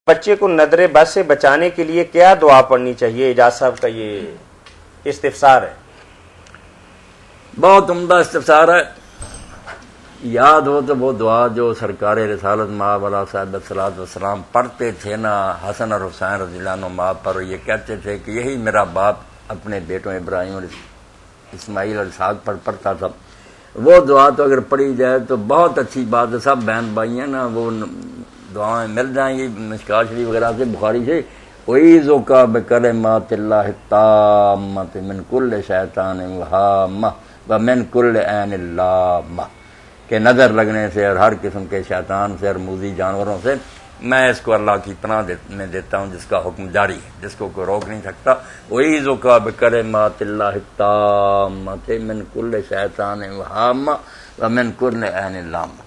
بچے کو نظر بد سے بچانے کے لیے کیا دعا پڑھنی چاہیے؟ اعجاز صاحب کا یہ استفسار ہے. بہت عمدہ استفسار ہے. یاد ہو تو وہ دعا جو سرکار رسالت مآب علیہ صاحب الصلاۃ والسلام پڑھتے تھے نا حسن اور حسین رضی اللہ عنہ ماں پر، یہ کہتے تھے کہ یہی میرا باپ اپنے بیٹوں ابراہیم اور اسماعیل اور اسحاق پر پڑھتا تھا. وہ دعا تو اگر پڑھی جائے تو بہت اچھی بات ہے. سب بہن بھائی ہیں نا، وہ دعائیں مل جائیں گی مشکوٰۃ شریف وغیرہ سے، بخاری سے. اعیذک بکلمات اللہ التامۃ من کل شیطان وہامہ ومن کل عین لامہ، کہ نظر لگنے سے اور ہر قسم کے شیطان سے اور موذی جانوروں سے میں اس کو اللہ کی پناہ میں دیتا ہوں، جس کا حکم جاری ہے، جس کو کوئی روک نہیں سکتا. اعیذک بکلمات اللہ التامۃ من کل شیطان وہامہ ومن کل عین لامہ.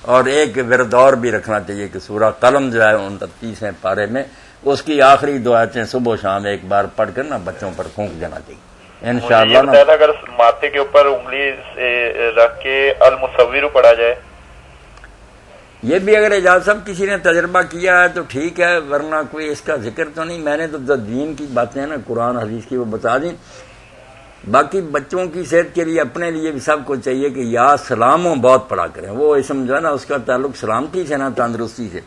اور ایک ورد اور بھی رکھنا چاہیے کہ سورہ قلم جو ہے 29ویں پارے میں اس کی آخری دعائیں صبح و شام ایک بار پڑھ کر نا بچوں پر پھونک دینا چاہیے انشاءاللہ. اگر ماتھے کے اوپر انگلی رکھ کے المصور پڑھا جائے، یہ بھی اگر اعجاز صاحب کسی نے تجربہ کیا ہے تو ٹھیک ہے، ورنہ کوئی اس کا ذکر تو نہیں. میں نے تو دین کی باتیں ہیں نا قرآن حدیث کی وہ بتا دیں. باقی بچوں کی صحت کے لیے اپنے لیے بھی سب کو چاہیے کہ یا سلاموں بہت پڑھا کریں. وہ اسم جو ہے نا اس کا تعلق سلامتی سے نا تندرستی سے.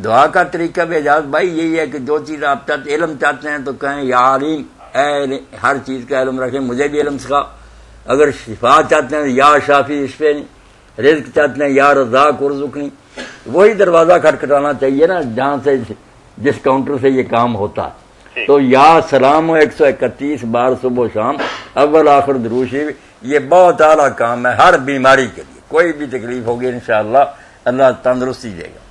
دعا کا طریقہ بھی اعجاز بھائی یہی ہے کہ جو چیز آپ علم چاہتے ہیں تو کہیں یا علیم، اے ہر چیز کا علم رکھیں، مجھے بھی علم سکھا. اگر شفا چاہتے ہیں یا شافی اشفینی، رزق چاہتے ہیں یا رزاق ارزقنی. وہی دروازہ کھٹکھٹانا چاہیے نا جہاں سے جس کاؤنٹر سے یہ کام ہوتا ہے. تو یا سلام 131 بار صبح و شام اول آخر درود شریف، یہ بہت اعلیٰ کام ہے ہر بیماری کے لیے. کوئی بھی تکلیف ہوگی انشاءاللہ اللہ تندرستی دے گا.